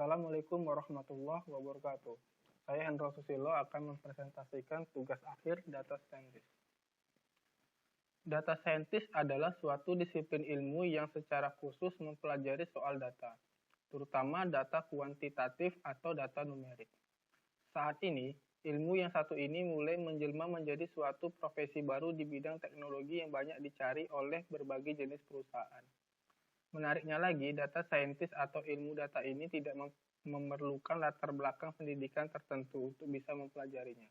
Assalamualaikum warahmatullahi wabarakatuh. Saya Hendro Susilo akan mempresentasikan tugas akhir Data Scientist. Data Scientist adalah suatu disiplin ilmu yang secara khusus mempelajari soal data, terutama data kuantitatif atau data numerik. Saat ini, ilmu yang satu ini mulai menjelma menjadi suatu profesi baru di bidang teknologi yang banyak dicari oleh berbagai jenis perusahaan. Menariknya lagi, data scientist atau ilmu data ini tidak memerlukan latar belakang pendidikan tertentu untuk bisa mempelajarinya.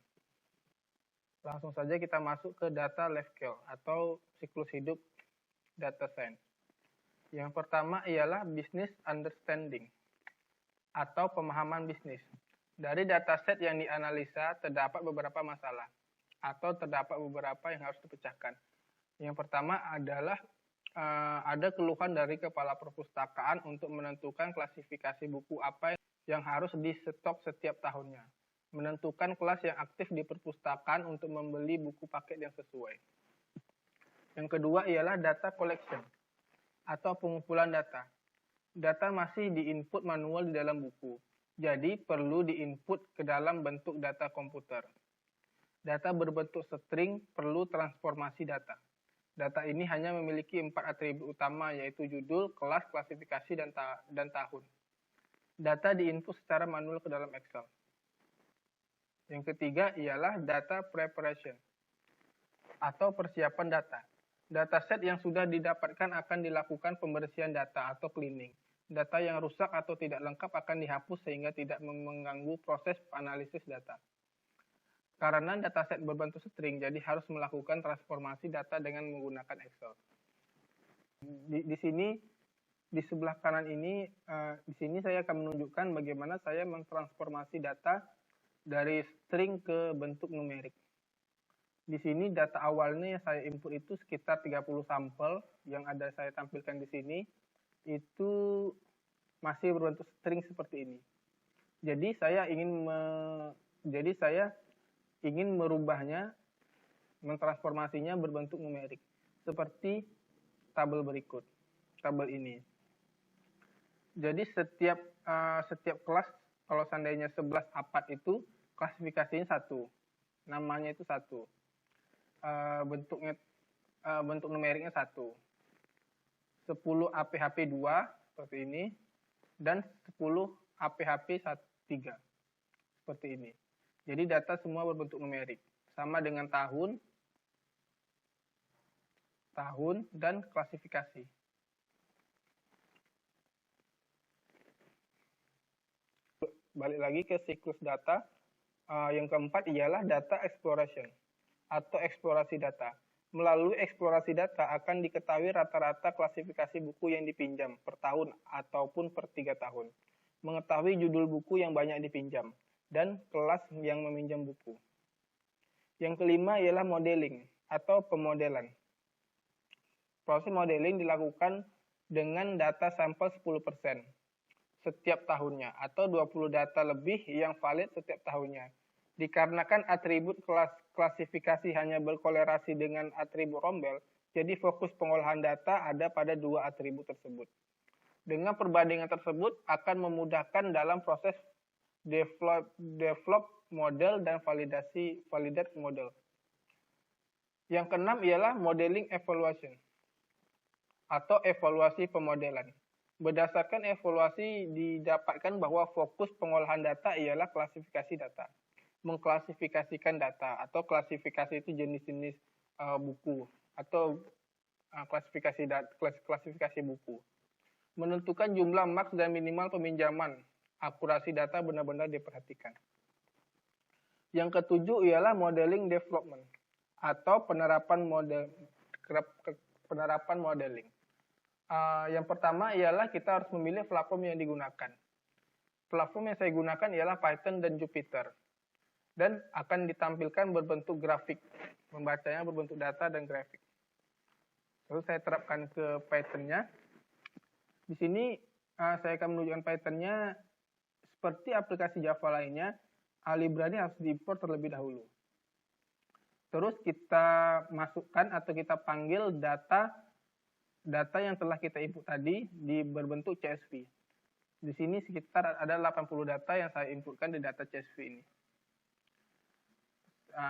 Langsung saja kita masuk ke data life cycle atau siklus hidup data science. Yang pertama ialah business understanding atau pemahaman bisnis. Dari dataset yang dianalisa terdapat beberapa masalah atau terdapat beberapa yang harus dipecahkan. Yang pertama adalah ada keluhan dari kepala perpustakaan untuk menentukan klasifikasi buku apa yang harus di-stok setiap tahunnya. Menentukan kelas yang aktif di perpustakaan untuk membeli buku paket yang sesuai. Yang kedua ialah data collection atau pengumpulan data. Data masih di-input manual di dalam buku, jadi perlu di-input ke dalam bentuk data komputer. Data berbentuk string perlu transformasi data. Data ini hanya memiliki 4 atribut utama, yaitu judul, kelas, klasifikasi, dan tahun. Data diinput secara manual ke dalam Excel. Yang ketiga ialah data preparation atau persiapan data. Dataset yang sudah didapatkan akan dilakukan pembersihan data atau cleaning. Data yang rusak atau tidak lengkap akan dihapus sehingga tidak mengganggu proses analisis data. Karena dataset berbentuk string, jadi harus melakukan transformasi data dengan menggunakan Excel. Di sini, di sebelah kanan ini, di sini saya akan menunjukkan bagaimana saya mentransformasi data dari string ke bentuk numerik. Di sini data awalnya yang saya input itu sekitar 30 sampel yang ada saya tampilkan di sini, itu masih berbentuk string seperti ini. Jadi saya ingin merubahnya, mentransformasinya berbentuk numerik, seperti tabel berikut, tabel ini. Jadi setiap kelas, kalau seandainya 11 APAT itu, klasifikasinya 1, namanya itu 1, bentuk numeriknya 1, 10 APHP 2, seperti ini, dan 10 APHP 3, seperti ini. Jadi data semua berbentuk numerik, sama dengan tahun, dan klasifikasi. Balik lagi ke siklus data, yang keempat ialah data exploration atau eksplorasi data. Melalui eksplorasi data akan diketahui rata-rata klasifikasi buku yang dipinjam per tahun ataupun per 3 tahun. Mengetahui judul buku yang banyak dipinjam dan kelas yang meminjam buku. Yang kelima ialah modeling atau pemodelan. Proses modeling dilakukan dengan data sampel 10% setiap tahunnya atau 20 data lebih yang valid setiap tahunnya. Dikarenakan atribut klasifikasi hanya berkolerasi dengan atribut rombel, jadi fokus pengolahan data ada pada 2 atribut tersebut. Dengan perbandingan tersebut akan memudahkan dalam proses develop model dan validate model. Yang keenam ialah modeling evaluation atau evaluasi pemodelan. Berdasarkan evaluasi didapatkan bahwa fokus pengolahan data ialah klasifikasi data. Mengklasifikasikan data atau klasifikasi itu jenis-jenis buku atau klasifikasi buku. Menentukan jumlah maks dan minimal peminjaman. Akurasi data benar-benar diperhatikan. Yang ketujuh ialah modeling development atau penerapan modeling. Yang pertama ialah kita harus memilih platform yang digunakan. Platform yang saya gunakan ialah Python dan Jupyter. Dan akan ditampilkan berbentuk grafik. Membacanya berbentuk data dan grafik. Lalu saya terapkan ke Python-nya. Di sini saya akan menunjukkan Python-nya seperti aplikasi Java lainnya, library harus diimport terlebih dahulu. Terus kita masukkan atau kita panggil data yang telah kita input tadi di berbentuk CSV. Di sini sekitar ada 80 data yang saya inputkan di data CSV ini.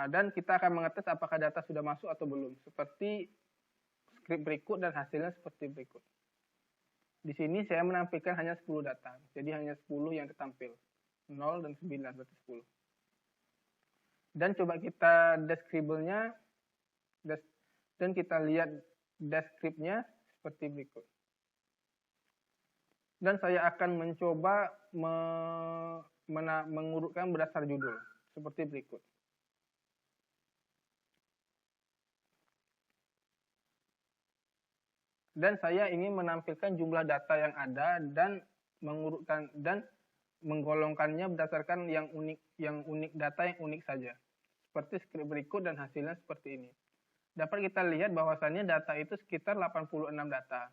Dan kita akan mengetes apakah data sudah masuk atau belum. Seperti skrip berikut dan hasilnya seperti berikut. Di sini saya menampilkan hanya 10 data. Jadi hanya 10 yang tertampil. 0 dan 9 berarti 10. Dan coba kita deskribelnya dan kita lihat deskripnya seperti berikut. Dan saya akan mencoba mengurutkan berdasar judul seperti berikut. Dan saya ingin menampilkan jumlah data yang ada dan mengurutkan dan menggolongkannya berdasarkan yang unik data yang unik saja. Seperti skrip berikut dan hasilnya seperti ini. Dapat kita lihat bahwasannya data itu sekitar 86 data.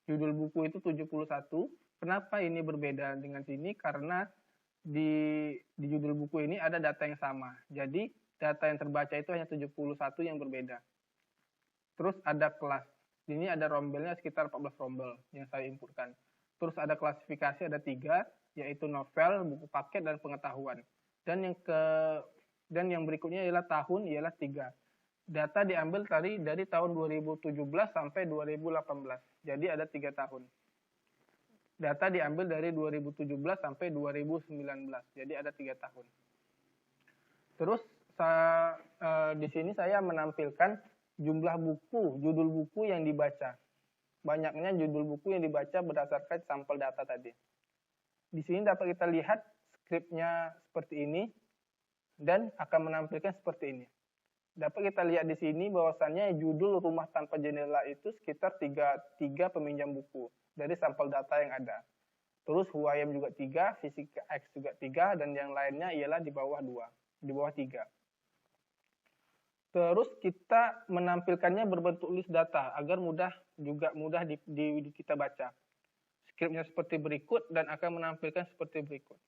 Judul buku itu 71. Kenapa ini berbeda dengan sini? Karena di judul buku ini ada data yang sama. Jadi data yang terbaca itu hanya 71 yang berbeda. Terus ada kelas. Ini ada rombelnya sekitar 14 rombel yang saya inputkan. Terus ada klasifikasi ada 3, yaitu novel, buku paket, dan pengetahuan. Dan yang berikutnya ialah tahun, ialah 3. Data diambil dari tahun 2017 sampai 2018. Jadi ada 3 tahun. Data diambil dari 2017 sampai 2019. Jadi ada 3 tahun. Terus di sini saya menampilkan jumlah buku, judul buku yang dibaca. Banyaknya judul buku yang dibaca berdasarkan sampel data tadi. Di sini dapat kita lihat skripnya seperti ini dan akan menampilkan seperti ini. Dapat kita lihat di sini bahwasannya judul Rumah Tanpa Jendela itu sekitar 3 peminjam buku dari sampel data yang ada. Terus Huayam juga 3, Fisika X juga 3, dan yang lainnya ialah di bawah 2, di bawah 3. Terus kita menampilkannya berbentuk list data agar mudah kita baca. Skripnya seperti berikut dan akan menampilkan seperti berikut.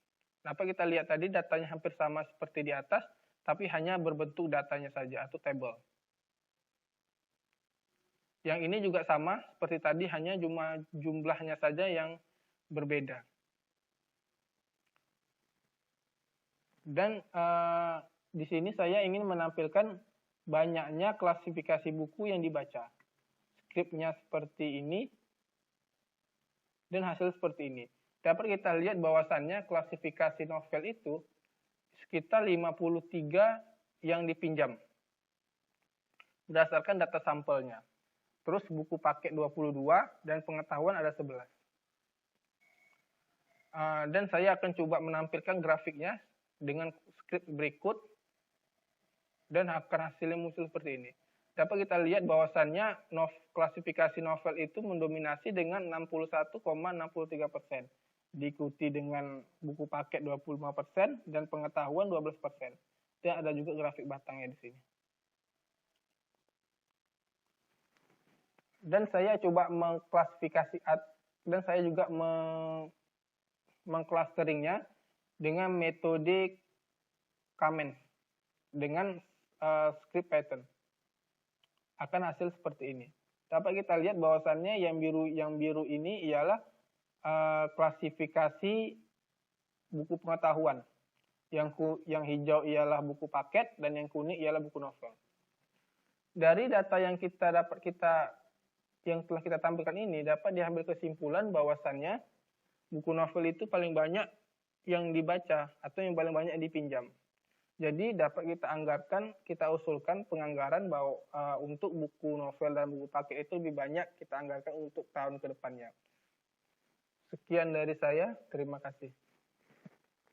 Dapat kita lihat tadi datanya hampir sama seperti di atas, tapi hanya berbentuk datanya saja atau tabel. Yang ini juga sama seperti tadi, hanya jumlahnya saja yang berbeda. Dan di sini saya ingin menampilkan banyaknya klasifikasi buku yang dibaca. Skripnya seperti ini dan hasil seperti ini. Dapat kita lihat bahwasannya klasifikasi novel itu sekitar 53 yang dipinjam berdasarkan data sampelnya. Terus buku paket 22 dan pengetahuan ada 11. Dan saya akan coba menampilkan grafiknya dengan skrip berikut dan akan hasilnya muncul seperti ini. Dapat kita lihat bahwasannya klasifikasi novel itu mendominasi dengan 61,63%. Diikuti dengan buku paket 25% dan pengetahuan 12%. Dan ada juga grafik batangnya di sini. Dan saya coba mengklasifikasi dan saya juga mengclusteringnya dengan metode Kamens dengan script pattern. Akan hasil seperti ini. Dapat kita lihat bahwasannya yang biru ini ialah klasifikasi buku pengetahuan. Yang hijau ialah buku paket dan yang kuning ialah buku novel. Dari data yang telah kita tampilkan ini dapat diambil kesimpulan bahwasannya buku novel itu paling banyak yang dibaca atau yang paling banyak dipinjam. Jadi dapat kita usulkan penganggaran bahwa untuk buku novel dan buku paket itu lebih banyak kita anggarkan untuk tahun ke depannya. Sekian dari saya, terima kasih.